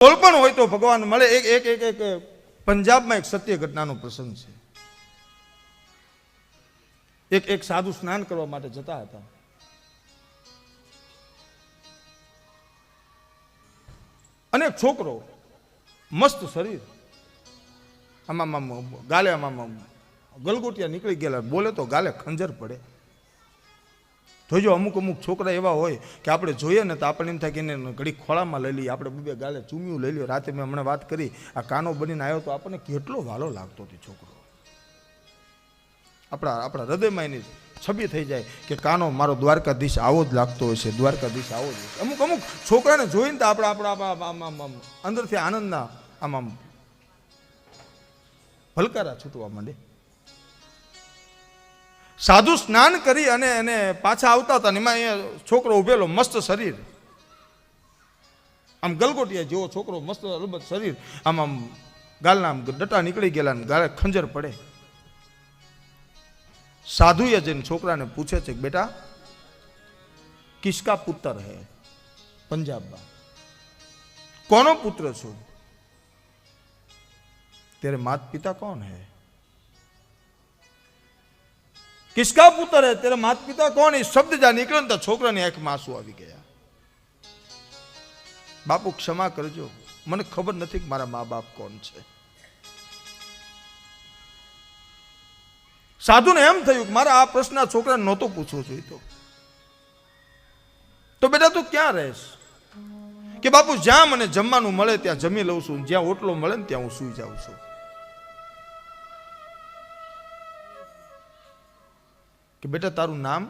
પણ હોય તો ભગવાન મળે. એક પંજાબમાં એક સત્ય ઘટનાનો પ્રસંગ છે. એક સાધુ સ્નાન કરવા માટે જતા હતા. અને એક છોકરો મસ્ત શરીર, આમાં ગાલે આમાં ગલગોટિયા નીકળી ગયેલા, બોલે તો ગાલે ખંજર પડે. જોજો અમુક છોકરા એવા હોય કે આપણે જોઈએ ને તો આપણે એમ થાય કે એને ઘડી ખોળામાં લઈ લઈએ, આપણે બે ગાલે ચૂમ્યું લઈ લઈએ. રાતે મેં હમણાં વાત કરી, આ કાનો બનીને આવ્યો તો આપણને કેટલો વાલો લાગતો હતો છોકરો. આપણા હૃદયમાં એની છબી થઈ જાય કે કાનો મારો દ્વારકાધીશ આવો જ લાગતો હોય છે, દ્વારકાધીશ આવો જ. અમુક છોકરાને જોઈને તો આપણા અંદરથી આનંદના આમ ભલકારા છૂટવા માંડે. સાધુ સ્નાન કરી અને એને પાછા આવતા હતા ને એમાં અહીંયા છોકરો ઉભેલો, મસ્ત શરીર, આમ ગલગોટિયા જેવો છોકરો, મસ્ત અલબત્ત શરીર, આમ ગાલના ડટા નીકળી ગયેલા ને ગાલે ખંજર પડે. સાધુએ જઈને છોકરાને પૂછે છે કે બેટા કિસકા પુત્ર હે? પંજાબમાં કોનો પુત્ર છો? તેરે માતા પિતા કોણ હે? કિસકા પુત્ર હે તેરા માતા પિતા કોણ? એ શબ્દ જ્યાં નીકળ્યો ને તો છોકરાની આંખમાં આંસુ આવી ગયા. બાપુ ક્ષમા કરજો, મને ખબર નથી કે મારા મા બાપ કોણ છે. સાધુને એમ થયું કે મારા આ પ્રશ્ન છોકરાને નહોતો પૂછવો જોઈતો. તો બેટા તું ક્યાં રહેશ? કે બાપુ જ્યાં મને જમવાનું મળે ત્યાં જમી લઉં છું, જ્યાં ઓટલો મળે ને ત્યાં હું સૂઈ જાઉં છું. કે બેટા તારું નામ?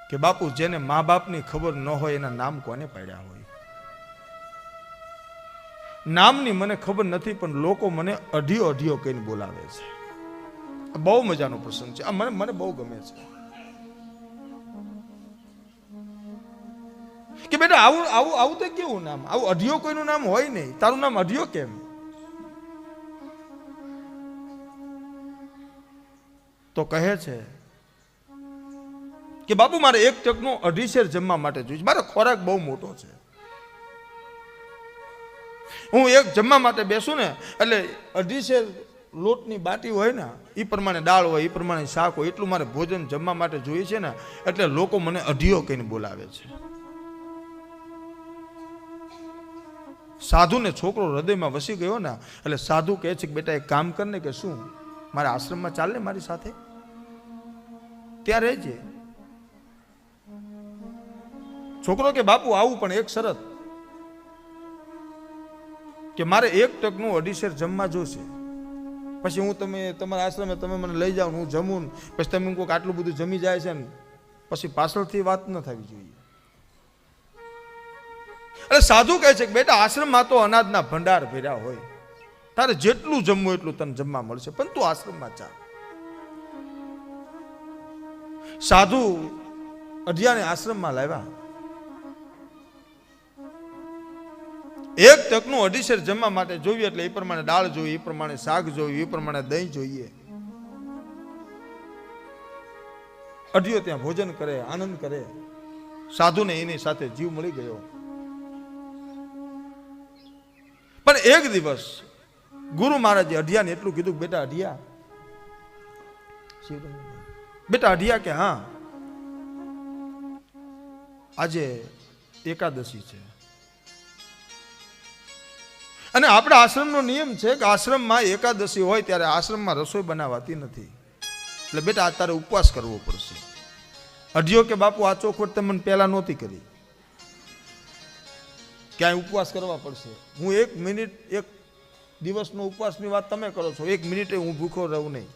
કે બાપુ જેને મા બાપની ખબર ન હોય એના નામ કોને પાડ્યા હોય? નામની મને ખબર નથી પણ લોકો મને અઢિયો કહીને બોલાવે છે. બહુ મજાનો પ્રસંગ છે આ, મને બહુ ગમે છે. કે બેટા આવું તો કેવું નામ? આવું અઢિયો કોઈનું નામ હોય નહીં, તારું નામ અઢિયો કેમ? તો કહે છે કે બાપુ મારે એક ટકનું 2.5 શેર જમવા માટે જોઈએ, મારો ખોરાક બહુ મોટો છે. હું એક જમવા માટે બેસું ને એટલે 2.5 શેર લોટની બાટી હોય ને એ પ્રમાણે દાળ હોય, એ પ્રમાણે શાક હોય, એટલું મારે ભોજન જમવા માટે જોઈએ છે ને, એટલે લોકો મને અઢિયો કહીને બોલાવે છે. સાધુને છોકરો હૃદયમાં વસી ગયો ને એટલે સાધુ કહે છે કે બેટા એક કામ કર ને, કે શું મારા આશ્રમમાં ચાલ ને મારી સાથે, ત્યાં રહેજે. છોકરો કે બાપુ આવું પણ એક શરત, કે મારે એક ટકનું 2.5 શેર જમવા જોશે, પછી હું તમારા આશ્રમે તમે મને લઈ જાઓ, હું જમું, પછી તમે કહો કે આટલું બધું જમી જાય છે ને પછી પાછળથી વાત ન થવી જોઈએ. એટલે સાધુ કહે છે કે બેટા આશ્રમમાં તો અનાજના ભંડાર ભર્યા હોય, તારે જેટલું જમવું એટલું તને જમવા મળશે, પણ તું આશ્રમમાં ચાલ. સાધુ અઢિયાને આશ્રમમાં લાવ્યા. એક ટકનું 2.5 શેર જમવા માટે જોઈએ એટલે એ પ્રમાણે દાળ જોઈએ, એ પ્રમાણે શાક જોઈએ, એ પ્રમાણે દહીં જોઈએ. અઢિયો ત્યાં ભોજન કરે, આનંદ કરે. સાધુને એની સાથે જીવ મળી ગયો. પણ એક દિવસ ગુરુ મહારાજે અઢિયાને એટલું કીધું, બેટા અઢિયા, બેટા અઢિયા કે હા આજે એકાદશી છે અને આપણા આશ્રમનો નિયમ છે કે આશ્રમમાં એકાદશી હોય ત્યારે આશ્રમમાં રસોઈ બનાવાતી નથી, એટલે બેટા આ તારે ઉપવાસ કરવો પડશે. અઢિયો કે બાપુ આ ચોખવટ તમે મને પહેલા નહોતી કરી, ક્યાંય ઉપવાસ કરવા પડશે. હું 1 મિનિટ 1 દિવસનો ઉપવાસની વાત તમે કરો છો, 1 મિનિટે હું ભૂખો રહું નહીં.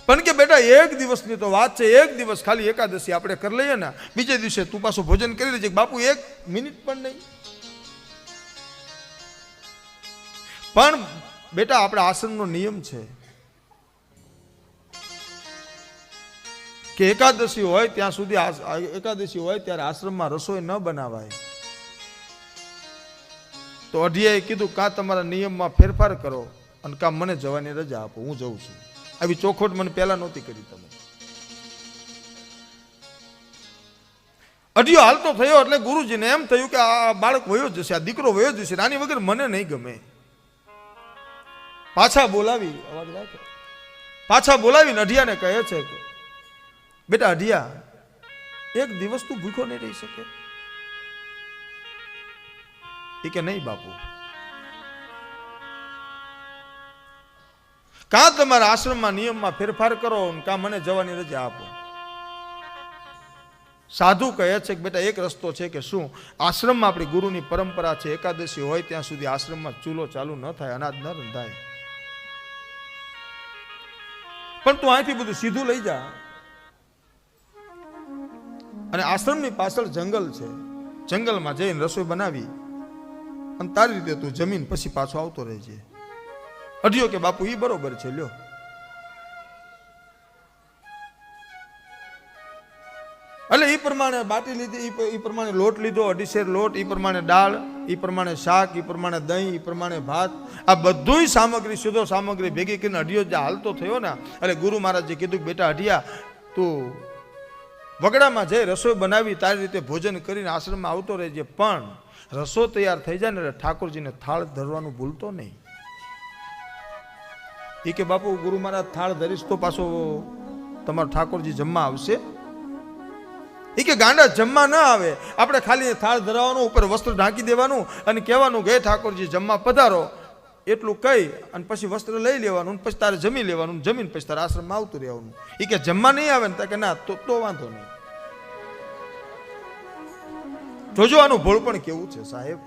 પણ કે બેટા 1 દિવસની તો વાત છે, 1 દિવસ ખાલી એકાદશી આપણે કરી લઈએ ને, બીજે દિવસે તું પાછું ભોજન કરી લેજે. બાપુ 1 મિનિટ પણ નહીં. પણ બેટા આપણા આશ્રમનો નિયમ છે કે એકાદશી હોય ત્યાં સુધી, એકાદશી હોય ત્યારે આશ્રમમાં રસોઈ ન બનાવાય. તો અઢિયાએ કીધું કાં તમારા નિયમમાં ફેરફાર કરો અને કાં મને જવાની રજા આપો, હું જઉં છું. આવી ચોખવટ મને પહેલા નહોતી કરી તમે. અઢિયો હાલતો થયો એટલે ગુરુજીને એમ થયું કે આ બાળક વયો જશે, આ દીકરો વયો જશે, આની વગર મને નહીં ગમે. પાછા બોલાવી, અવાજ રાખો, પાછા બોલાવીને અઢિયાને કહે છે કે બેટા અઢિયા, એક દિવસ તું ભૂખો નહીં રહી શકે? એ કે નહીં બાપુ, કાં તમારા આશ્રમમાં નિયમમાં ફેરફાર કરો, કાં મને જવાની રજા આપો. સાધુ કહે છે કે બેટા એક રસ્તો છે કે શું, આશ્રમમાં આપણી ગુરુની પરંપરા છે, એકાદશી હોય ત્યાં સુધી આશ્રમમાં ચૂલો ચાલુ ન થાય, અનાજ ન રંધાય, પણ તું અહીંથી બધું સીધું લઈ જા અને આશ્રમની પાછળ જંગલ છે, જંગલમાં જઈને રસોઈ બનાવી અને તારી રીતે તું જમીન પછી પાછો આવતો રહેજે. અઢિયો કે બાપુ એ બરોબર છે, લ્યો. એટલે એ પ્રમાણે બાટી લીધી, એ પ્રમાણે લોટ લીધો, 2.5 શેર લોટ, એ પ્રમાણે દાળ, એ પ્રમાણે શાક, એ પ્રમાણે દહીં, એ પ્રમાણે ભાત, આ બધું સામગ્રી, સીધો સામગ્રી ભેગી કરીને અઢિયો જે હાલતો થયો ને, એટલે ગુરુ મહારાજે કીધું કે બેટા અઢિયા, તું વગડામાં જઈ રસોઈ બનાવી તારી રીતે ભોજન કરીને આશ્રમમાં આવતો રહેજે, પણ રસોઈ તૈયાર થઈ જાય ને એટલે ઠાકોરજીને થાળ ધરવાનું ભૂલતો નહીં. એ કે બાપુ ગુરુ મહારાજ થાળ ધરીશ તો પાછો તમારો ઠાકોરજી જમવા આવશે? એ કે ગાંડા જમવા ન આવે, આપણે ખાલી થાળ ધરાવવાનું, ઉપર વસ્ત્ર ઢાંકી દેવાનું અને કહેવાનું કે ઠાકોરજી જમવા પધારો, એટલું કહી અને પછી વસ્ત્ર લઈ લેવાનું, પછી તારે જમી લેવાનું, જમીન પછી તારે આશ્રમમાં આવતું રહેવાનું. એ કે જમવા નહીં આવે ને કે ના, તો વાંધો નહીં. જોજો આનું ભોળ પણ કેવું છે સાહેબ.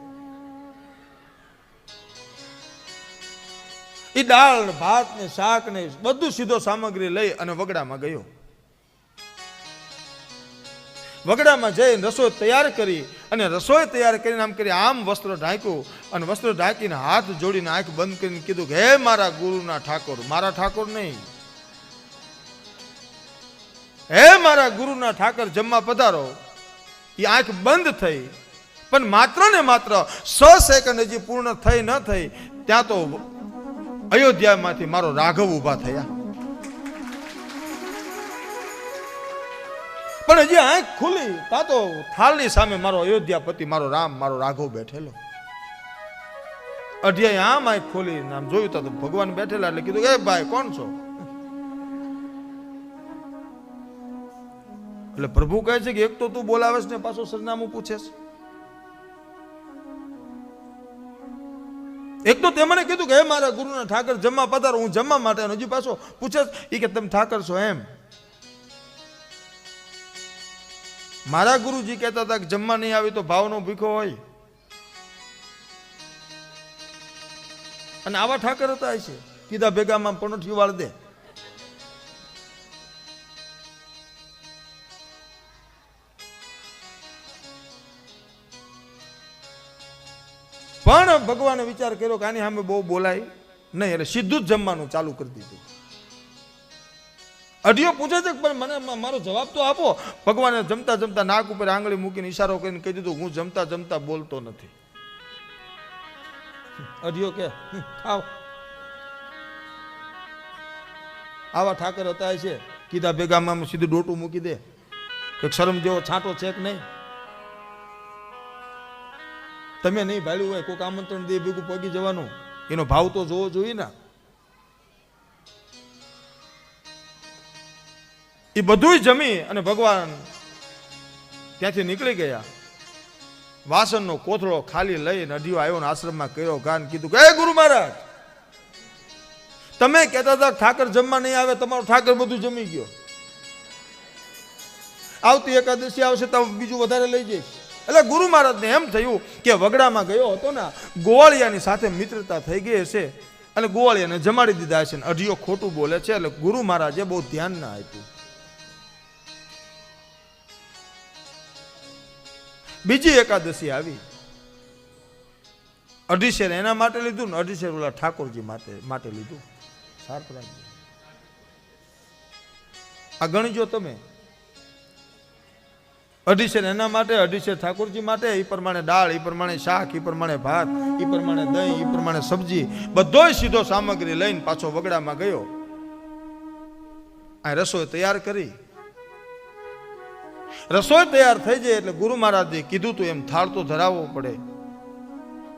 એ દાળ ભાત ને શાક ને બધું સીધો સામગ્રી લઈ અને વગડામાં ગયો. વગડામાં જઈને રસોઈ તૈયાર કરી અને રસોઈ તૈયાર કરીને આમ કરી આમ વસ્ત્ર ઢાંક્યું અને વસ્ત્ર ઢાંકીને હાથ જોડીને આંખ બંધ કરીને કીધું કે હે મારા ગુરુના ઠાકોર, મારા ઠાકોર નહીં, હે મારા ગુરુના ઠાકર જમવા પધારો. એ આંખ બંધ થઈ, પણ માત્ર ને માત્ર 6 સેકન્ડ હજી પૂર્ણ થઈ ન થઈ ત્યાં તો અયોધ્યામાંથી મારો રાઘવ ઉભા થયા. પણ હજી આંખ ખુલી તા તો થાળની સામે મારો અયોધ્યાપતિ, મારો રામ, મારો રાઘવ બેઠેલો. અઢિયાએ આમ આંખ ખોલી આમ જોયું તો ભગવાન બેઠેલા, એટલે કીધું એ ભાઈ કોણ છો? એટલે પ્રભુ કહે છે કે એક તો તું બોલાવેશ ને પાછો સરનામું પૂછેશ. એક તો તે મને કીધું કે હે મારા ગુરુના ઠાકર જમવા પધારો, હું જમવા માટે, હજી પાછો પૂછેશ એ કે તમે ઠાકર છો એમ. મારા ગુરુજી કહેતા હતા કે જમવા નહીં આવી તો ભાવનો ભીખો હોય, અને આવા ઠાકર હતા છે, કીધા ભેગામાં પનોઠી વાળ દે. પણ ભગવાને વિચાર કર્યો કે આની સામે બહુ બોલાય નહીં, એટલે સીધું જ જમવાનું ચાલુ કરી દીધું. અઢિયો પૂછે છે પણ મને મારો જવાબ તો આપો. ભગવાને જમતા જમતા નાક ઉપર આંગળી મૂકીને ઈશારો કરીને કહી દીધું હું જમતા જમતા બોલતો નથી. અઢિયો કે ખાવ. આવા ઠાકર હતા છે, કીધા ભેગામાં સીધું ડોટું મૂકી દે, એક શરમ જેવો છાંટો છે કે નહીં? તમે નહીં ભાડ્યું હોય કોઈક આમંત્રણ દે ભેગું પગી જવાનું, એનો ભાવ તો જોવો જોઈએ ને. એ બધું જમી અને ભગવાન ત્યાંથી નીકળી ગયા. વાસણનો કોથળો ખાલી લઈને અઢિયો આવ્યો ને આશ્રમમાં કર્યો ગાન, કીધું કે હે ગુરુ મહારાજ, તમે કહેતા હતા ઠાકર જમવા નહીં આવે, તમારો ઠાકર બધું જમી ગયો. આવતી એકાદશી આવશે તો બીજું વધારે લઈ જઈશ. એટલે ગુરુ મહારાજને એમ થયું કે વગડામાં ગયો હતો ને, ગોવાળિયાની સાથે મિત્રતા થઈ ગઈ હશે અને ગોવાળિયાને જમાડી દીધા છે. અઢિયો ખોટું બોલે છે, એટલે ગુરુ મહારાજે બહુ ધ્યાન ના આપ્યું. બીજી એકાદશી આવી, 2.5 શેર એના માટે લીધું ને 2.5 શેર ઓલા ઠાકોરજી માટે લીધું. આ ગણજો તમે, 2.5 શેર એના માટે, 2.5 શેર ઠાકોરજી માટે. એ પ્રમાણે દાળ, એ પ્રમાણે શાક, એ પ્રમાણે ભાત, એ પ્રમાણે દહીં, એ પ્રમાણે સબ્જી, બધોય સીધો સામગ્રી લઈને પાછો વગડામાં ગયો. આ રસોઈ તૈયાર કરી રસોઈ તૈયાર થઈ જાય એટલે ગુરુ મહારાજે કીધું તું એમ થાળ તો ધરાવવો પડે.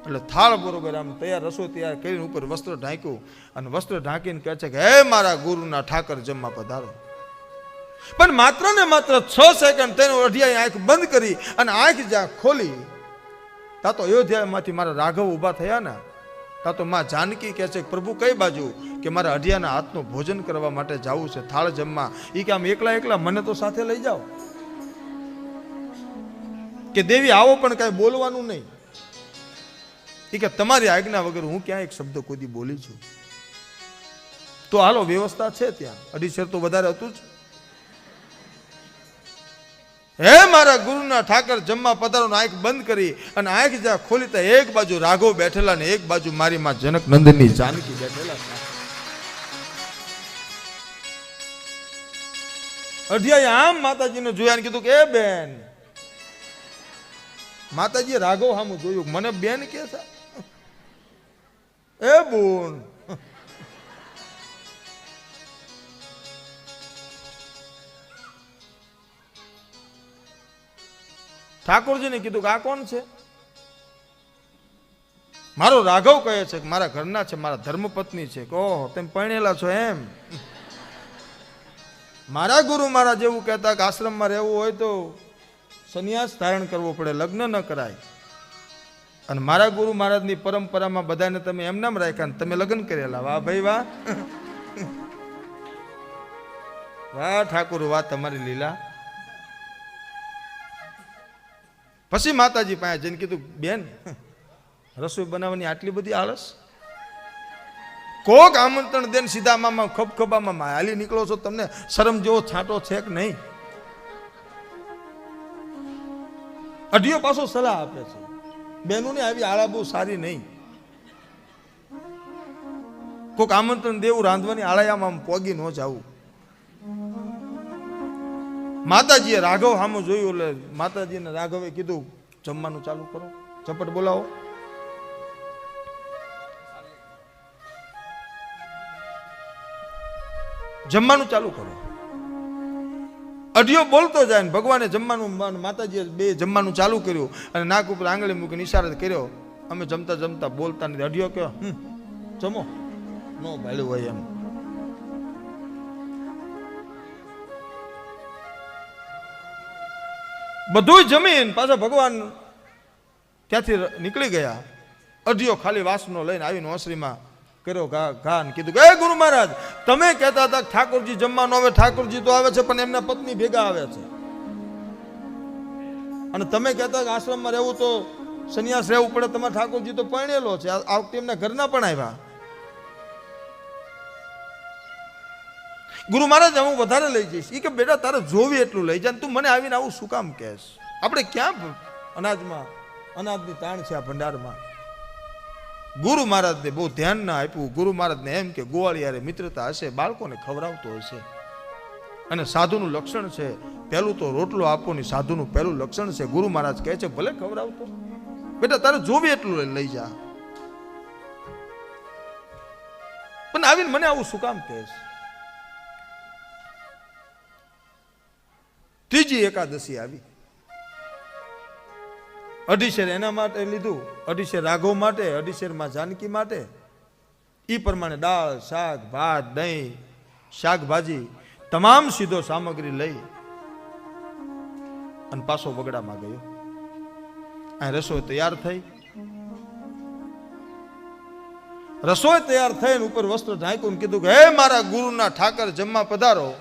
એટલે થાળ બરોબર આમ તૈયાર, રસોઈ તૈયાર કરીને ઉપર વસ્ત્ર ઢાંક્યું અને વસ્ત્ર ઢાંકીને કહે છે કે હે મારા ગુરુના ઠાકર જમવા પધારો. પણ માત્ર ને માત્ર 6 સેકન્ડ તેનો અઢિયાએ આંખ બંધ કરી અને આંખ જ્યાં ખોલી તા તો અયોધ્યામાંથી મારા રાઘવ ઊભા થયા ને, તા તો માં જાનકી કહે છે પ્રભુ કઈ બાજુ? કે મારા અઢિયાના હાથનું ભોજન કરવા માટે જવું છે, થાળ જમવા. એ કે આમ એકલા એકલા મને તો સાથે લઈ જાઓ. કે દેવી આવો પણ કાંઈ બોલવાનું નહીં. એ કે તમારી આજ્ઞા વગર હું ક્યાં એક શબ્દ કોઈ બોલી છું? તો હાલો વ્યવસ્થા છે ત્યાં, 2.5 શેર તો વધારે હતું જ. હે મારા ગુરુના ઠાકર જમવા પધારો. આંખ બંધ કરી અને આંખ જ્યાં ખોલી તો એક બાજુ રાઘવ બેઠેલા ને એક બાજુ મારી માં જનક નંદનની જાનકી બેઠેલા. અઢિયાએ આમ માતાજીને જોયા ને કીધું કે એ બેન. માતાજીએ રાઘવ સામું જોયું, મને બેન કે છે? એ બોન. ઠાકોરજીને કીધું કે આ કોણ છે? મારો રાઘવ કહે છે કે મારા ઘરના છે, મારા ધર્મપત્ની છે. ઓહો, તેમ પરણેલા છો એમ? મારા ગુરુ મહારાજ એવું કહેતા કે આશ્રમમાં રહેવું હોય તો સંન્યાસ ધારણ કરવો પડે, લગ્ન ન કરાય. અને મારા ગુરુ મહારાજની પરંપરામાં બધાને તમે એમ નામ રાખ્યા ને તમે લગ્ન કરેલા. વાહ ભાઈ વાહ, વાહ ઠાકોર વાહ, તમારી લીલા. પછી માતાજી પાસે જઈને કીધું બેન રસોઈ બનાવવાની આટલી બધી આળસ? કોક આમંત્રણ દેન સીધા મામા ખબખબામાં હાલી નીકળો છો, તમને શરમ જેવો છાંટો છે કે નહીં? અઢિયો પાછો સલાહ આપે છે, બેનોને આવી આળા બહુ સારી નહીં. કોક આમંત્રણ દેવું રાંધવાની આળાયામાં પોગી ન જાવું. માતાજીએ રાઘવ સામું જોયું એટલે માતાજીને રાઘવે કીધું જમવાનું ચાલુ કરો, ઝપટ બોલાવો. જમવાનું ચાલુ કરો. અઢિયો બોલતો જાય ને ભગવાને જમવાનું, માતાજીએ બે જમવાનું ચાલુ કર્યું અને નાક ઉપર આંગળી મૂકીને ઈશારો કર્યો. અમે જમતા જમતા બોલતા નથી. અઢિયો કહ્યો જમો, નો ભાડ્યું હોય એમ. બધું જમીન પાછા ભગવાન ત્યાંથી નીકળી ગયા. અઢિયો ખાલી વાસનો લઈને આવીને ઓસરીમાં કર્યો ઘા ને કીધું કે ગુરુ મહારાજ તમે કહેતા હતા ઠાકોરજી જમવાનું આવે, ઠાકોરજી તો આવે છે પણ એમના પત્ની ભેગા આવે છે, અને તમે કહેતા આશ્રમમાં રહેવું તો સંન્યાસ રહેવું પડે, તમારા ઠાકોરજી તો પરણેલો છે, આ વખતે એમના ઘરના પણ આવ્યા. ગુરુ મહારાજ હું વધારે લઈ જઈશ. એ કે બેટા તારે જોવી એટલું લઈ જાય, તું મને આવીને આવું શું કામ કહેશ? આપણે ક્યાં અનાજની તાણ છે આ ભંડારમાં. ગુરુ મહારાજને બહુ ધ્યાન ના આપ્યું. ગુરુ મહારાજને એમ કે ગોવાળિયારે મિત્રતા હશે, બાળકોને ખવડાવતો હશે. અને સાધુનું લક્ષણ છે પહેલું તો રોટલો આપોની સાધુનું પહેલું લક્ષણ છે. ગુરુ મહારાજ કહે છે ભલે ખવડાવતો, બેટા તારે જોવી એટલું લઈ જા, પણ આવીને મને આવું શું કામ કહેશ? ત્રીજી એકાદશી આવી. 2.5 શેર એના માટે લીધું, 2.5 શેર રાઘવ માટે, 2.5 શેર માં જાનકી માટે. એ પ્રમાણે દાળ, શાક, ભાત, દહીં, શાકભાજી તમામ સીધો સામગ્રી લઈ અને પાછો વગડામાં ગયો. અહીં રસોઈ તૈયાર થઈ. રસોઈ તૈયાર થઈને ઉપર વસ્ત્ર ઢાંક્યું કીધું કે હે મારા ગુરુના ઠાકર જમવા પધારો.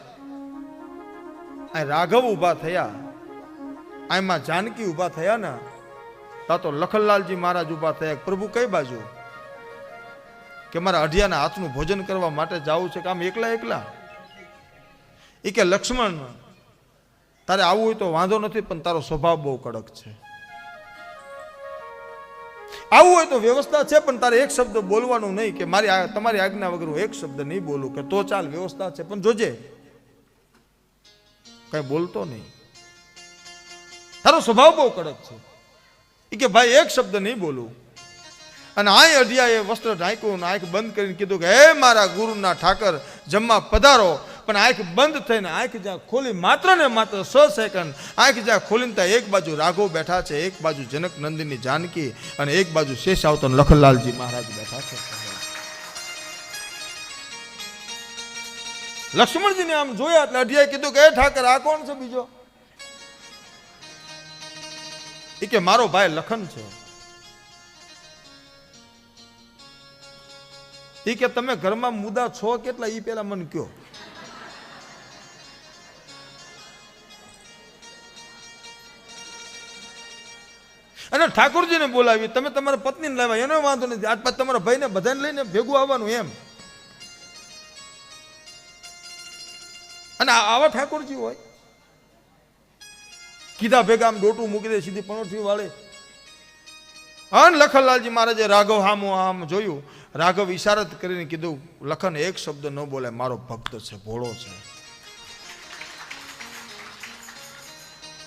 અહીં રાઘવ ઉભા થયા, આમાં જાનકી ઉભા થયા ને, તા તો લખનલાલજી મહારાજ ઉભા થયા. પ્રભુ કઈ બાજુ? કે મારા અઢિયાના હાથનું ભોજન કરવા માટે જવું છે. કે આમ એકલા એકલા? એ કે લક્ષ્મણ તારે આવવું હોય તો વાંધો નથી, પણ તારો સ્વભાવ બહુ કડક છે. આવવું હોય તો વ્યવસ્થા છે, પણ તારે એક શબ્દ બોલવાનું નહીં. કે તમારી આજ્ઞા વગર હું એક શબ્દ નહીં બોલું. કે તો ચાલ વ્યવસ્થા છે, પણ જોજે કઈ બોલતો નહીં, તારો સ્વભાવ બહુ કડક છે. એ કે ભાઈ એક શબ્દ નહીં બોલું. અને આ અઢિયાએ વસ્ત્ર ઢાંક્યું, આંખ બંધ કરીને કીધું કે હે મારા ગુરુના ઠાકર જમવા પધારો. પણ આંખ બંધ થઈને આંખ જ્યાં ખોલી માત્ર ને માત્ર 100 સેકન્ડ આંખ જ્યાં ખોલીને ત્યાં એક બાજુ રાઘવ બેઠા છે, એક બાજુ જનક નંદિની જાનકી અને એક બાજુ શેષ અવતાર લખનલાલજી મહારાજ બેઠા છે. લક્ષ્મણજીને આમ જોયા એટલે અઢિયાએ કીધું કે એ ઠાકર આ કોણ છે બીજો? એ કે મારો ભાઈ લખન છે. એ કે તમે ઘરમાં મુદ્દા છો કેટલા એ પેલા મને કયો. અને ઠાકોરજીને બોલાવી, તમે તમારા પત્નીને લાવ્યા એનો વાંધો નથી, આજ પાછ તમારા ભાઈને બધાને લઈને ભેગું આવવાનું એમ. અને આવા ઠાકોરજી હોય કીધા ભેગા આમ ડોટું મૂકી દે સીધી પણોઠી વાળે. અન લખનલાલજી મહારાજે રાઘવ હામો આમ જોયું. રાઘવ ઈશારત કરીને કીધું લખન એક શબ્દ ન બોલે, મારો ભક્ત છે, ભોળો છે.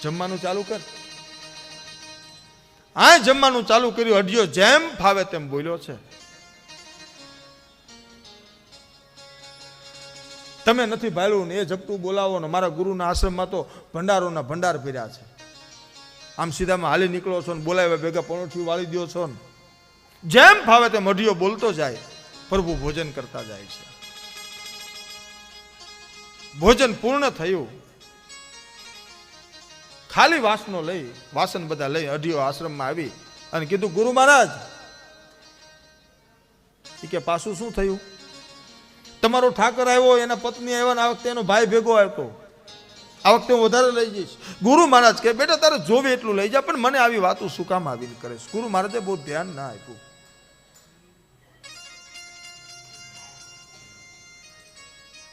જમવાનું ચાલુ કર. આ જમવાનું ચાલુ કર્યું. અઢિયો જેમ ફાવે તેમ બોલ્યો છે. તમે નથી ભાળ્યું ને એ જપટું બોલાવો ને મારા ગુરુના આશ્રમમાં તો ભંડારોના ભંડાર ફેર્યા છે. આમ સીધામાં હાલી નીકળો છો ને બોલાવ્યા ભેગા પણોઠી વાળી દો છો ને. જેમ ફાવે તેમ અઢિયો બોલતો જાય. પ્રભુ ભોજન કરતા જાય છે. ભોજન પૂર્ણ થયું. ખાલી વાસનો લઈ વાસન બધા લઈ અઢિયો આશ્રમમાં આવી અને કીધું ગુરુ મહારાજ કે પાછું શું થયું? તમારો ઠાકર આવ્યો, એના પત્ની આવ્યા, આ વખતે એનો ભાઈ ભેગો આવ્યો, આ વખતે હું વધારે લઈ જઈશ. ગુરુ મહારાજ કે બેટા તારે જોવે એટલું લઈ જા, પણ મને આવી વાતો શું કામ આવીને કરે? ગુરુ મહારાજે બહુ ધ્યાન ના આપ્યું.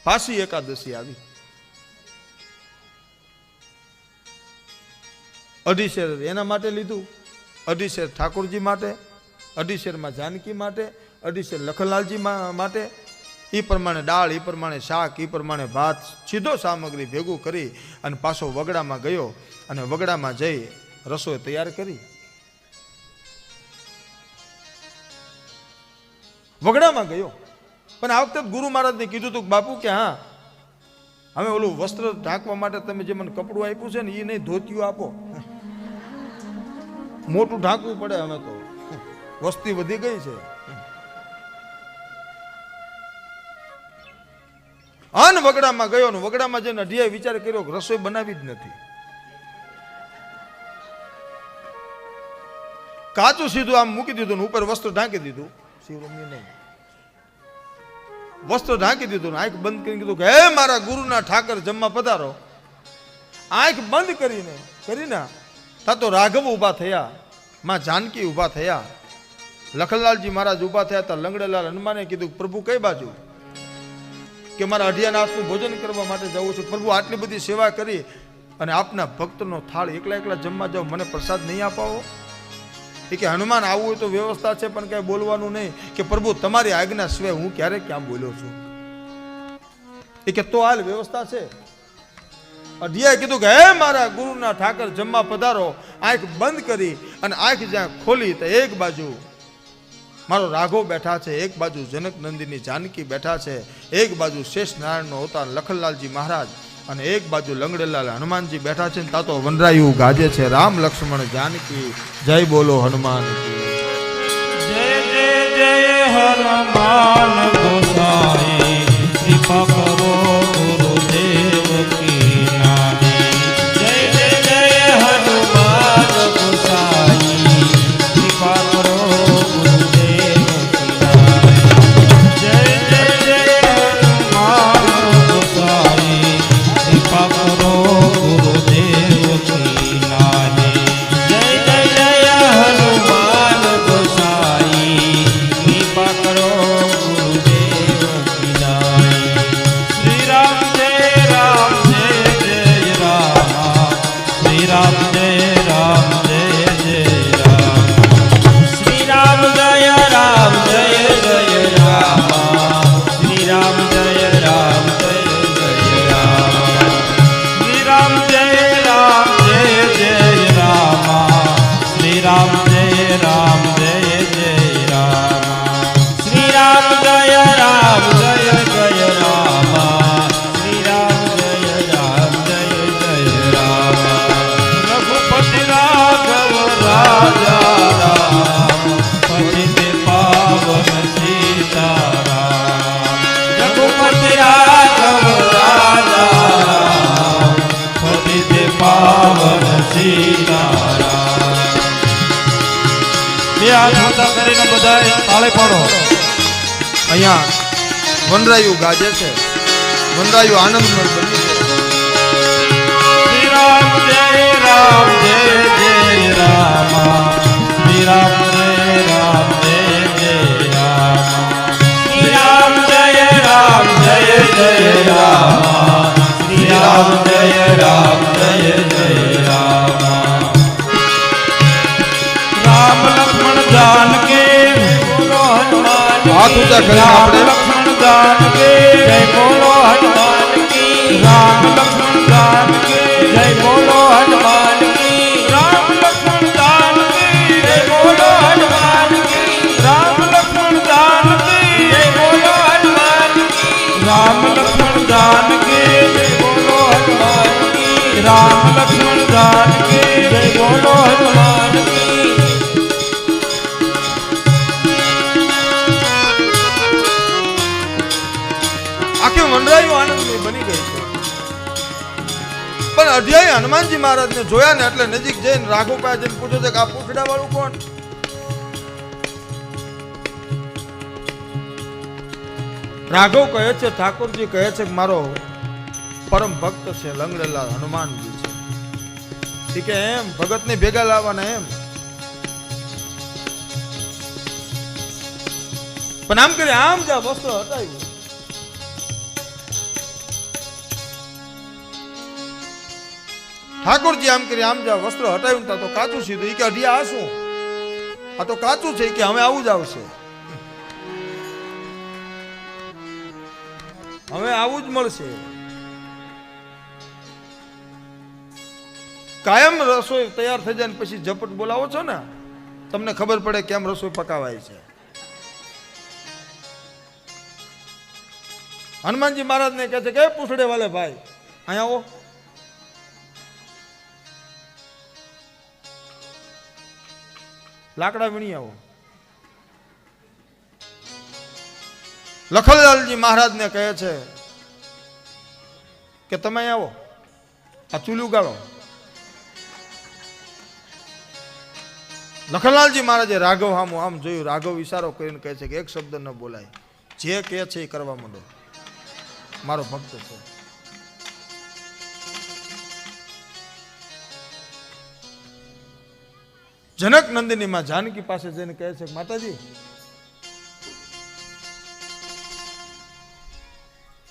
પાછી એકાદશી આવી. અઢીસેર એના માટે લીધું, અઢીસેર ઠાકોરજી માટે, અઢીસેરમાં જાનકી માટે, અઢીસેર લખનલાલજી માટે. એ પ્રમાણે દાળ, એ પ્રમાણે શાક, એ પ્રમાણે ભાત, સીધો સામગ્રી ભેગું કરી અને પાછો વગડામાં ગયો અને વગડામાં જઈ રસોઈ તૈયાર કરી. વગડામાં ગયો પણ આ વખતે ગુરુ મહારાજને કીધું હતું બાપુ કે હા હવે ઓલું વસ્ત્ર ઢાંકવા માટે તમે જે મને કપડું આપ્યું છે ને એ નહીં, ધોતિયું આપો. મોટું ઢાંકવું પડે, અમે તો વસ્તી વધી ગઈ છે. અન વગડામાં ગયો ને વગડામાં જઈને અઢિયાએ વિચાર કર્યો કે રસોઈ બનાવી જ નથી. કાચું સીધું આમ મૂકી દીધું ને ઉપર વસ્ત્ર ઢાંકી દીધું. શિવરમ્ય નહીં, વસ્ત્ર ઢાંકી દીધું. આંખ બંધ કરીને કીધું કે હે મારા ગુરુના ઠાકર જમવા પધારો. આંખ બંધ કરીને તા તો રાઘવ ઉભા થયા, માં જાનકી ઉભા થયા, લખનલાલજી મહારાજ ઉભા થયા. તા લંગડેલાલ હનુમાને કીધું પ્રભુ કઈ બાજુ? કે મારા અઢિયાના હાથનું ભોજન કરવા માટે જવું છું. પ્રભુ આટલી બધી સેવા કરી અને આપના ભક્તનો થાળ એકલા એકલા જમવા જાઓ, મને પ્રસાદ નહીં અપાવો? એ કે હનુમાન આવું હોય તો વ્યવસ્થા છે પણ કઈ બોલવાનું નહીં. કે પ્રભુ તમારી આજ્ઞા સિવાય હું ક્યારે ક્યાં બોલ્યો છું? એ કે તો હાલ વ્યવસ્થા છે. અઢિયાએ કીધું કે હે મારા ગુરુના ઠાકર જમવા પધારો. આંખ બંધ કરી અને આંખ જ્યાં ખોલી તો એક બાજુ મારો રાઘવ બેઠા છે, એક બાજુ જનક નંદિની જાનકી બેઠા છે, એક બાજુ શેષ નારાયણનો અવતાર લખનલાલજી મહારાજ અને એક બાજુ લંગડેલાલ હનુમાનજી બેઠા છે. તા તો વનરાયું ગાજે છે રામ લક્ષ્મણ જાનકી જય બોલો હનુમાન જય જય જય હનુમાન ગોસાઈ કૃપા કરો ગુરુદેવ કી નાની. જય જય જય હનુમાન ગોસાઈ કૃપા કરો હાથ ઊંચા કરીને બધાય તાળી પાડો. અહીંયા વનરાયુ ગાજે છે, વનરાયુ આનંદમય બની છે. શ્રી રામ જય રામ જય જય રામ, શ્રી રામ જય રામ જય જય રામ, શ્રી રામ જય રામ જય જય રામ, શ્રી રામ જય રામ જય જય રામ. રામ લક્ષ્મણ જાનકી બોલો હનુમાન કી. હાથ ઊંચા કરીને રામ આપણે લક્ષ્મણ જાનકી જય બોલો હનુમાન કી. રામ લક્ષ્મણ જાનકી જય બોલો હનુમાન કી. રામ લક્ષ્મણ જાનકી જય બોલો હનુમાન કી. રામ લક્ષ્મણ જાનકી જય બોલો હનુમાન કી. રામ લક્ષ્મણ જાનકી જય બોલો હનુમાન કી. રામ લક્ષ્મણ જાનકી જય બોલો હનુમાન કી. આખી વનરાયુ આનંદમય બની ગઈ છે. પણ અઢિયાએ હનુમાનજી મહારાજને જોયા ને એટલે નજીક જઈને રાઘવ પાસે જઈને પૂછ્યો છે કે આ પૂંછડા વાળું કોણ? રાઘવ કહે છે, ઠાકોરજી કહે છે કે મારો પરમ ભક્ત છે લંગડેલા હનુમાનજી છે. એ કે એમ ભગતને ભેગા લાવવાના એમ. પણ આમ કરી આમ જ વસ્ત્ર હટાવ્યું. ઠાકોરજી આમ કરી આમ જા વસ્ત્ર હટાવ્યું તો કાચું સીધું. એ કે અઢિયા આ શું? આ તો કાચું છે. કે હવે આવું જ આવશે, હવે આવું જ મળશે. કાયમ રસોઈ તૈયાર થઈ જાય ને પછી ઝપટ બોલાવો છો ને, તમને ખબર પડે કેમ રસોઈ પકાવાય છે. હનુમાનજી મહારાજ ને કહે છે કે પૂછડે વાલે ભાઈ અહીંયા આવો. લાકડા વીણી આવો. લખનલાલજી મહારાજ ને કહે છે કે તમે અહીં આવો, આ ચૂલું ગાળો. લખનલાલજી મહારાજે રાઘવ હામું આમ જોયું. રાઘવ ઈશારો કરીને કહે છે કે એક શબ્દ ન બોલાય, જે કહે છે એ કરવા માંડો, મારો ભક્ત છે. જનક નંદિની માં જાનકી પાસે જઈને કહે છે માતાજી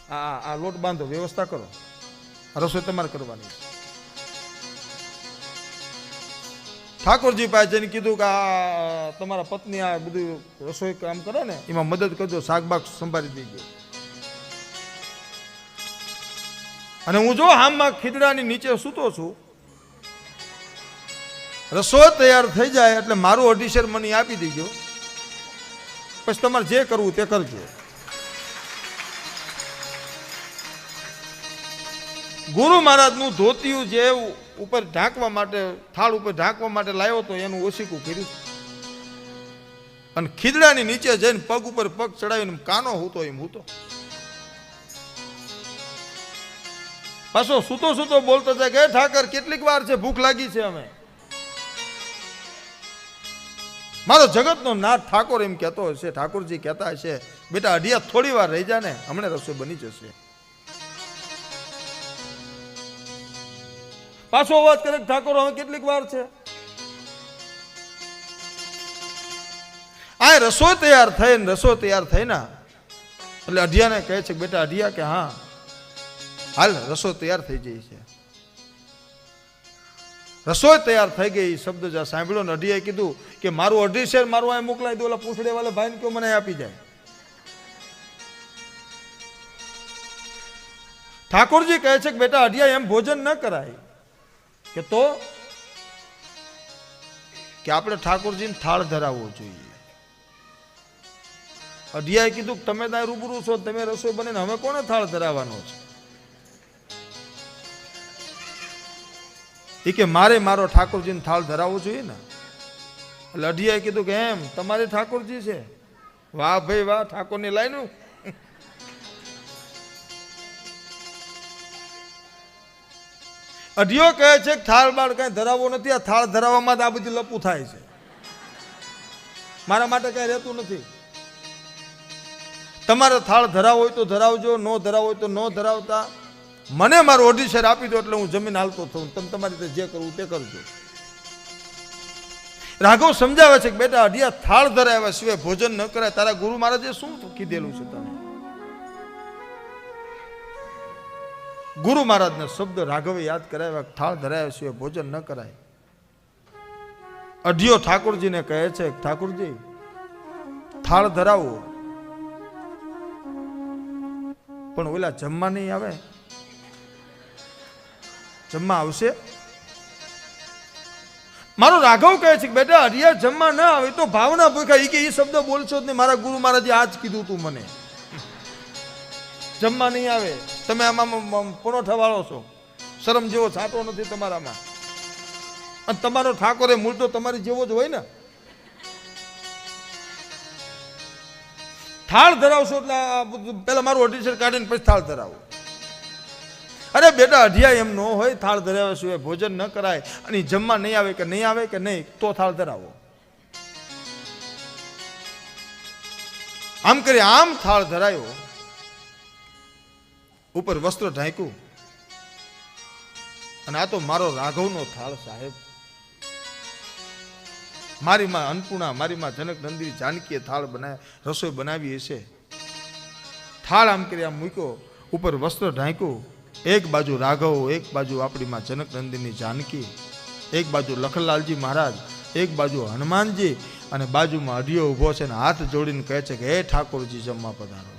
આ લોટ બાંધો, વ્યવસ્થા કરો, રસોઈ તમારે કરવાની છે. ઠાકોરજી પાસે જઈને કીધું કે આ તમારા પત્ની આ બધું રસોઈ કામ કરે ને એમાં મદદ કરજો, શાકબાગ સંભાળી દેજો. અને હું જો હામમાં ખીદડાની નીચે સૂતો છું, રસોઈ તૈયાર થઈ જાય એટલે મારું અઢીસર મને આપી દેજો, પછી તમારે જે કરવું તે કરજો. ગુરુ મહારાજનું ધોતિયું જે ઉપર ઢાંકવા માટે, થાળ ઉપર ઢાંકવા માટે લાવ્યો તો એનું ઓશીકું કર્યું અને ખીદડાની નીચે જઈને પગ ઉપર પગ ચડાવીને કાનો હૂતો એમ હૂતો. પાછો સૂતો સૂતો બોલતો જાય કે ઠાકર કેટલીક વાર છે, ભૂખ લાગી છે, અમે મારો જગતનો નાથ ઠાકોર એમ કહેતો હશે. ઠાકોરજી કહેતા હશે બેટા અઢિયા થોડી વાર રહી જા ને, હમણાં રસોઈ બની જશે. પાછો અવાજ કરે ઠાકોર હવે કેટલીક વાર છે. આ રસોઈ તૈયાર થઈ ને રસોઈ તૈયાર થઈ ને એટલે અઢિયાને કહે છે બેટા અઢિયા કે હા હાલ રસોઈ તૈયાર થઈ ગઈ છે. રસોઈ તૈયાર થઈ ગઈ શબ્દ જ્યાં સાંભળ્યો ને અઢિયાએ કીધું કે મારું અઢીસેર મારું અહીં મોકલાઈ દો, ઓલા પૂછડે વાળા ભાઈને કયો મને આપી જાય. ઠાકોરજી કહે છે કે બેટા અઢિયા એમ ભોજન ન કરાય કે તો કે આપણે ઠાકોરજીને થાળ ધરાવવો જોઈએ. અઢિયાએ કીધું તમે ત્યાં રૂબરૂ છો, તમે રસોઈ બને હવે કોને થાળ ધરાવવાનો છે? એ કે મારે મારો ઠાકોરજીને થાળ ધરાવવો જોઈએ ને. એટલે અઢિયાએ કીધું કે એમ તમારે ઠાકોરજી છે? વાહ ભાઈ વાહ, ઠાકોરની લાઈનું. અઢિયો કહે છે કે થાળ બાળ કઈ ધરાવવો નથી, આ થાળ ધરાવવામાં જ આ બધી લપું થાય છે. મારા માટે કઈ રહેતું નથી. તમારે થાળ ધરાવો હોય તો ધરાવજો, ન ધરાવો હોય તો ન ધરાવતા. મને મારું ઓડિશર આપી દો એટલે હું જમીન હાલતો થઉં. તમે તમારી રીતે જે કરવું તે કરજો. રાઘવ સમજાવે છે કે બેટા અઢિયા થાળ ધરાવ્યા સિવાય ભોજન ન કરાય. તારા ગુરુ મહારાજે શું કીધેલું છે તને? ગુરુ મહારાજના શબ્દ રાઘવે યાદ કરાવ્યા. થાળ ધરાવ્યા સિવાય ભોજન ન કરાય. અઢિયો ઠાકોરજીને કહે છે ઠાકોરજી થાળ ધરાવો, પણ ઓલા જમવા નહીં આવે? જમવા આવશે? મારો રાઘવ કહે છે કે બેટા અઢિયા જમવા ના આવે તો ભાવના ભૂખા. કે એ શબ્દ બોલશો જ નહીં. મારા ગુરુ મહારાજે આજ કીધું તું મને, જમવા નહીં આવે. તમે આમાં પરોઠા વાળો છો, શરમ જેવો છાંટો નથી તમારામાં. અને તમારો ઠાકોરે મૂળ તો તમારી જેવો જ હોય ને. થાળ ધરાવશો એટલે પેલા મારું ઓડિશર કાઢીને પછી થાળ ધરાવો. અરે બેટા અઢિયા એમ ન હોય. થાળ ધરાવ્યા સિવાય ભોજન ન કરાય. અને જમવા નહીં આવે કે નહીં આવે કે નહીં તો થાળ ધરાવો. આમ કરી આમ થાળ ધરાયો, ઉપર વસ્ત્ર ઢાંક્યું. અને આ તો મારો રાઘવનો થાળ સાહેબ. મારી માં અન્નપૂર્ણા, મારી માં જનક નંદિની જાનકીએ થાળ રસોઈ બનાવી હશે. થાળ આમ કરી આમ મૂક્યો, ઉપર વસ્ત્ર ઢાંક્યું. એક બાજુ રાઘવ, એક બાજુ આપણી માં જનક નંદિની જાનકી, એક બાજુ લખનલાલજી મહારાજ, એક બાજુ હનુમાનજી, અને બાજુમાં અઢિયો ઊભો છે ને હાથ જોડીને કહે છે કે હે ઠાકોરજી જમવા પધારો.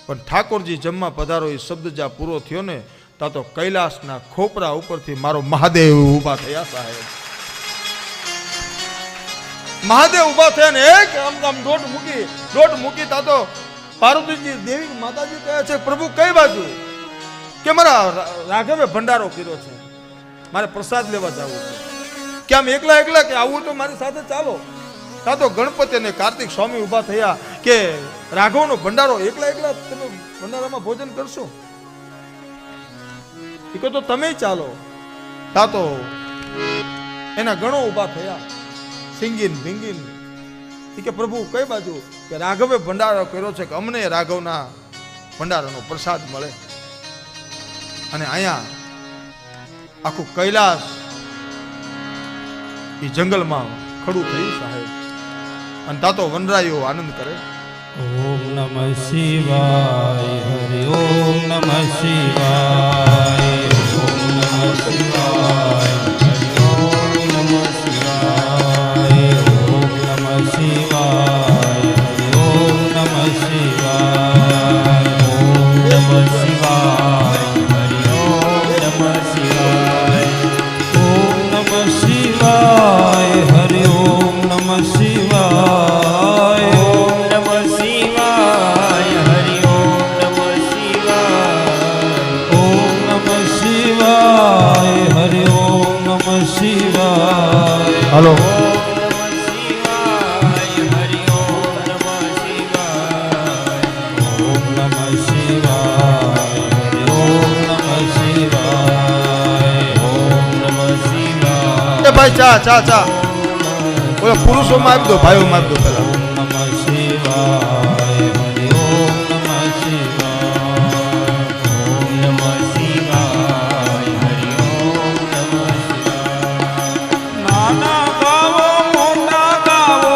પણ ઠાકોરજી જમવા પધારો એ શબ્દ જ્યાં પૂરો થયો ને ત્યાં તો કૈલાસના ખોપરા ઉપરથી મારો મહાદેવ ઊભા થયા સાહેબ. મહાદેવ ઊભા થયા ને એક આમ દોટ મૂકી તા તો પાર્વતીજી દેવી માતાજી કહે છે પ્રભુ કઈ બાજુ? કે મારા રાઘવે ભંડારો કર્યો છે, મારે પ્રસાદ લેવા જવું છે. કે આમ એકલા કે આવું તો મારી સાથે ચાલો. તા તો ગણપતિ અને કાર્તિક સ્વામી ઊભા થયા કે રાઘવનો ભંડારો એકલા તમે ભંડારામાં ભોજન કરશો? એ કહો તો તમે ચાલો. તા તો એના ગણો ઊભા થયા, સિંગીન ભીંગીન. એ કે પ્રભુ કઈ બાજુ? કે રાઘવે ભંડારો કર્યો છે કે અમને રાઘવના ભંડારાનો પ્રસાદ મળે. અને અહીંયા આખું કૈલાસ એ જંગલમાં ખડું થયું સાહેબ. અને તાતો વનરાયો આનંદ કરે. ઓમ નમઃ શિવાય, હરિ ઓમ નમઃ શિવાય, ઓમ નમઃ શિવાય, હરિ ઓમ નમઃ શિવાય, ઓમ નમઃ શિવાય, હરિ ઓમ નમઃ શિવાય, ઓમ નમઃ શિવાય, હરિ ઓમ નમઃ શિવાય, ઓમ નમઃ શિવાય, હરિ ઓમ નમઃ શિવાય, ઓમ નમઃ શિવાય, હરિ ઓમ નમઃ શિવાય, ઓમ નમઃ શિવાય, હરિ ઓમ નમઃ શિવાય. હાલો. ઓમ નમઃ શિવાય, હરિ ઓમ નમઃ શિવાય, ઓમ નમઃ શિવાય, હરિ ઓમ નમઃ શિવાય, ઓમ નમઃ શિવાય. એ ભાઈ ચા ઓલા પુરુષોમાં આપી દો, ભાઈઓમાં આપી દો પેલા. ઓમ નમઃ શિવાય, હરિ ઓમ નમઃ શિવાય, ઓમ નમઃ શિવાય, હરિ ઓમ નમઃ શિવાય. નાના ગાવો મોટા ગાવો,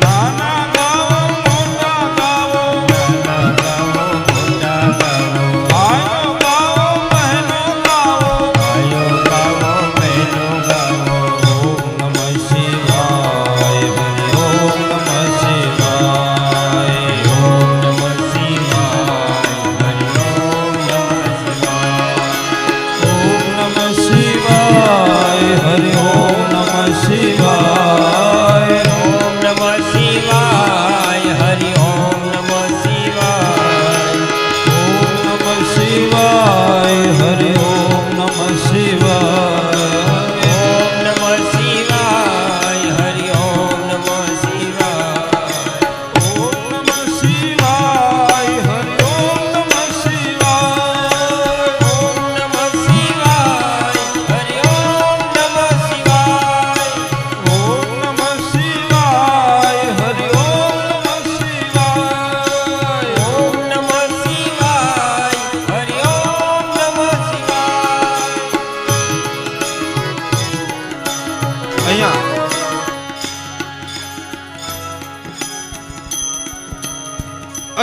નાના ગાવો મોટા ગાવો, નાના ગાવો મોટા ગાવો, ભાઈઓ ગાવો બહેનો ગાવો, ભાઈઓ ગાવો બહેનો ગાવો. ઓમ નમઃ શિવાય.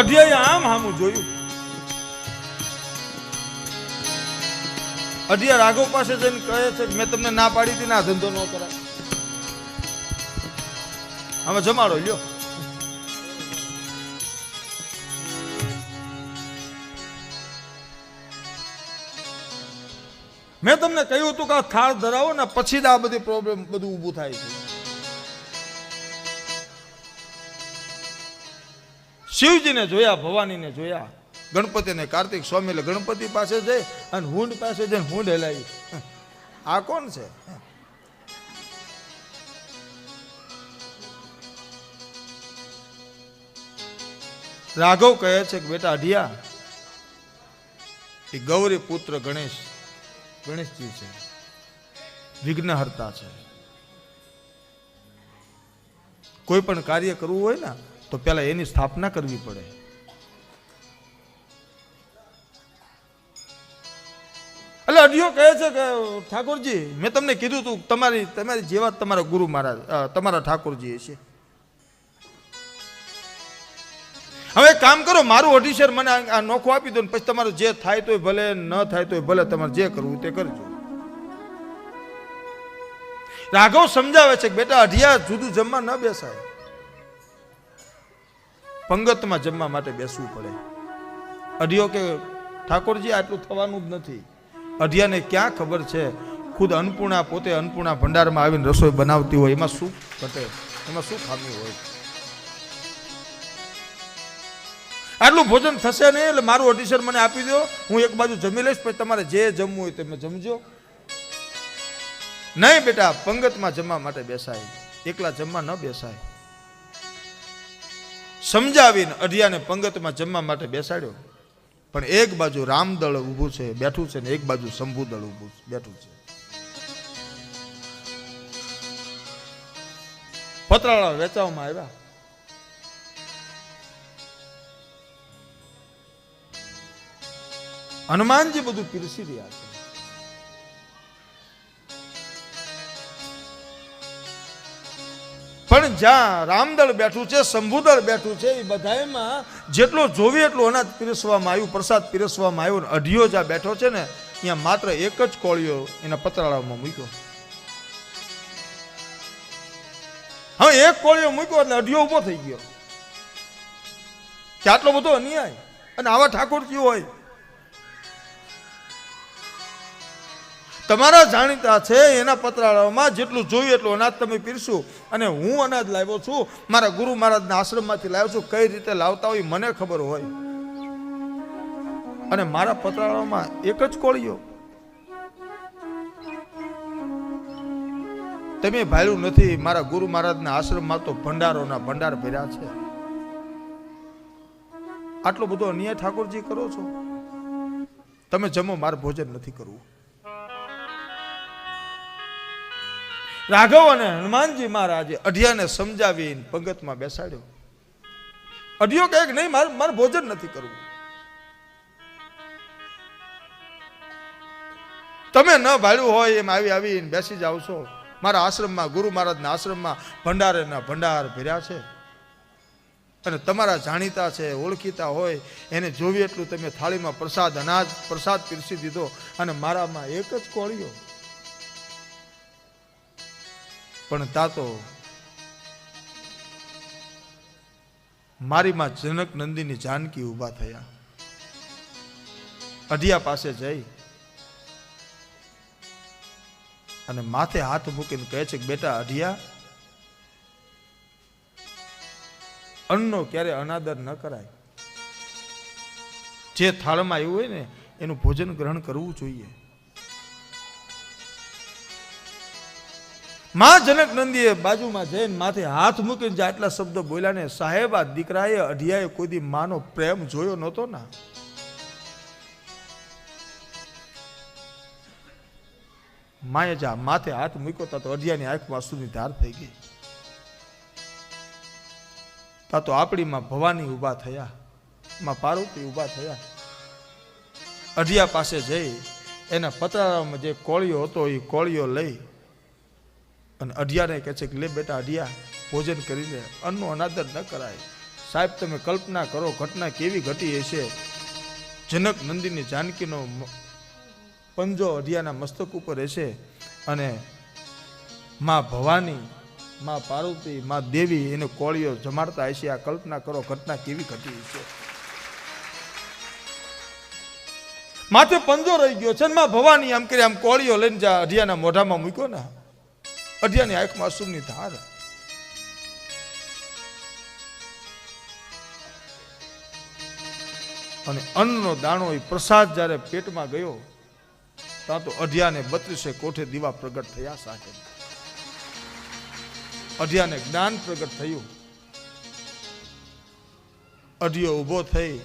અઢિયાએ આમ હામું જોયું. અઢિયા રાઘવ પાસે જઈને કહે છે કે મેં તમને ના પાડી હતી ને આ ધંધો ન કરાય. આમાં જમાડો લ્યો. મેં તમને કહ્યું હતું કે આ થાળ ધરાવો ને પછી જ આ બધી પ્રોબ્લેમ બધું ઊભું થાય છે. શિવજીને જોયા, ભવાનીને જોયા, ગણપતિને કાર્તિક સ્વામી એટલે ગણપતિ પાસે જઈ અને હુંડ પાસે જઈને હુંડ હેલાવી. આ કોણ છે? રાઘવ કહે છે કે બેટા અઢિયા, એ ગૌરી પુત્ર ગણેશજી છે, વિઘ્નહર્તા છે. કોઈ પણ કાર્ય કરવું હોય ને તો પેલા એની સ્થાપના કરવી પડે. એટલે અઢિયો કહે છે કે ઠાકોરજી, મેં તમને કીધું તું તમારી જેવા તમારા ગુરુ મહારાજ, તમારા ઠાકોરજી છે. હવે કામ કરો, મારું અઢીસર મને આ નોખું આપી દો ને પછી તમારું જે થાય તોય ભલે, ન થાય તોય ભલે, તમારે જે કરવું તે કરજો. રાઘવ સમજાવે છે કે બેટા અઢિયા, જુદું જમવા ન બેસાય, પંગતમાં જમવા માટે બેસવું પડે. અઢિયો કે ઠાકોરજી આટલું થવાનું જ નથી. અઢિયાને ક્યાં ખબર છે, ખુદ અન્નપૂર્ણા પોતે અન્નપૂર્ણા ભંડારમાં આવીને રસોઈ બનાવતી હોય, એમાં શું ઘટે, એમાં શું ખામી હોય. આટલું ભોજન થશે નહીં એટલે મારું અઢીસર મને આપી દો, હું એક બાજુ જમી લઈશ, પછી તમારે જે જમવું હોય તમે જમજો. નહીં બેટા, પંગતમાં જમવા માટે બેસાય, એકલા જમવા ન બેસાય. સમજાવીને અઢિયાને પંગતમાં જમવા માટે બેસાડ્યો. પણ એક બાજુ રામદળ ઊભું છે, બેઠું છે, ને એક બાજુ શંભુદળ ઊભું બેઠું છે. પતરાળા વેચાવવામાં આવ્યા. હનુમાનજી બધું પીરસી રહ્યા છે. પણ જ્યાં રામદળ બેઠું છે, શંભુદળ બેઠું છે, એ બધામાં જેટલો જોવી એટલું અનાજ પીરસવામાં આવ્યું, પ્રસાદ પીરસવામાં આવ્યો. અઢિયો જ્યાં બેઠો છે ને, ત્યાં માત્ર એક જ કોળિયો એના પતરાળામાં મૂક્યો. હવે એક કોળિયો મૂક્યો એટલે અઢિયો ઉભો થઈ ગયો કે આટલો બધો અન્યાય. અને આવા ઠાકોરજી હોય, તમારા જાણીતા છે, એના પતરાળામાં જેટલું જોયું એટલું અનાજ તમે પીરશું. અને હું અનાજ લાવ્યો છું, મારા ગુરુ મહારાજના આશ્રમમાંથી લાવ્યો છું. કઈ રીતે લાવતા હોય મને ખબર હોય. અને મારા પતરાળામાં એક જ કોળિયો, તમે ભાળ્યું નથી. મારા ગુરુ મહારાજના આશ્રમમાં તો ભંડારોના ભંડાર ભર્યા છે. આટલો બધો અન્યાય ઠાકોરજી કરો છો. તમે જમો, મારે ભોજન નથી કરવું. રાઘવ અને હનુમાનજી મહારાજે અઢિયાને સમજાવીને પંગતમાં બેસાડ્યો. અઢિયો કહે કે નહીં, મારે ભોજન નથી કરવું. તમે ન ભાળ્યું હોય એમ આવીને બેસી જાવ છો. મારા આશ્રમમાં, ગુરુ મહારાજના આશ્રમમાં ભંડારેના ભંડાર ભર્યા છે. અને તમારા જાણીતા છે, ઓળખીતા હોય, એને જોવી એટલું તમે થાળીમાં પ્રસાદ પીરસી દીધો. અને મારામાં એક જ કોળિયો. પણ તા તો મારી માં જનક નંદીની જાનકી ઊભા થયા. અઢિયા પાસે જઈ અને માથે હાથ મૂકીને કહે છે કે બેટા અઢિયા, અન્નનો ક્યારે અનાદર ન કરાય. જે થાળમાં આવ્યું હોય ને એનું ભોજન ગ્રહણ કરવું જોઈએ. માં જનક નંદીએ બાજુમાં જઈને માથે હાથ મૂકીને જે આટલા શબ્દો બોલ્યા ને, સાહેબ આ દીકરાએ અઢિયાએ કોઈ દી માનો પ્રેમ જોયો નહોતો ના. માએ જા માથે હાથ મૂક્યો તા તો અઢિયાની આંખમાં આંસુની ધાર થઈ ગઈ. તા તો આપણી માં ભવાની ઊભા થયા, માં પાર્વતી ઊભા થયા. અઢિયા પાસે જઈ એના પતરાળામાં જે કોળિયો હતો એ કોળિયો લઈ અને અઢિયાને કહે છે કે લે બેટા અઢિયા, ભોજન કરી લે, અન્નનો અનાદર ન કરાય. સાહેબ તમે કલ્પના કરો ઘટના કેવી ઘટી હશે. જનક નંદીની જાનકીનો પંજો અઢિયાના મસ્તક ઉપર હશે અને માં ભવાની, માં પાર્વતી, માં દેવી એને કોળીઓ જમાડતા હશે. આ કલ્પના કરો ઘટના કેવી ઘટી હશે. માથે પંજો રહી ગયો છે, માં ભવાની આમ કરી આમ કોળીઓ લઈને જા અઢિયાના મોઢામાં મૂક્યો ને, અઢિયાની આંખમાં અશ્રુની ધાર. અને અન્નનો દાણો એ પ્રસાદ જ્યારે પેટમાં ગયો ત્યાં તો અઢિયાને 32 કોઠે દીવા પ્રગટ થયા. સાહેબ અઢિયાને જ્ઞાન પ્રગટ થયું. અઢિયો ઊભો થઈ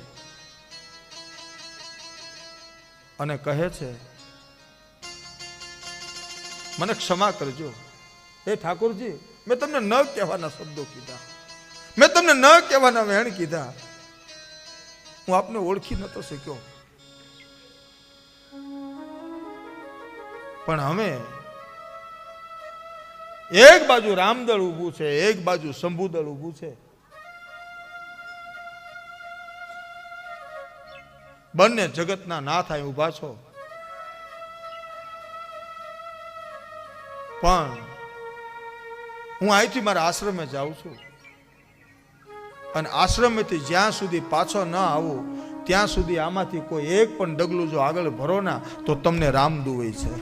અને કહે છે, મને ક્ષમા કરજો હે ઠાકોરજી, મેં તમને ન કહેવાના શબ્દો કીધા, મેં તમને ન કહેવાના વહેણ કીધા, હું આપને ઓળખી નતો શક્યો. પણ અમે એક બાજુ રામદળ ઊભું છે, એક બાજુ શંભુદળ ઊભું છે. બંને જગતના નાથ અહીં ઊભા છો. પણ હું અહીંથી મારા આશ્રમે જાઉં છું અને આશ્રમેથી જ્યાં સુધી પાછો ન આવું ત્યાં સુધી આમાંથી કોઈ એક પણ ડગલું જો આગળ ભરો ના તો તમને રામ દુવે છે.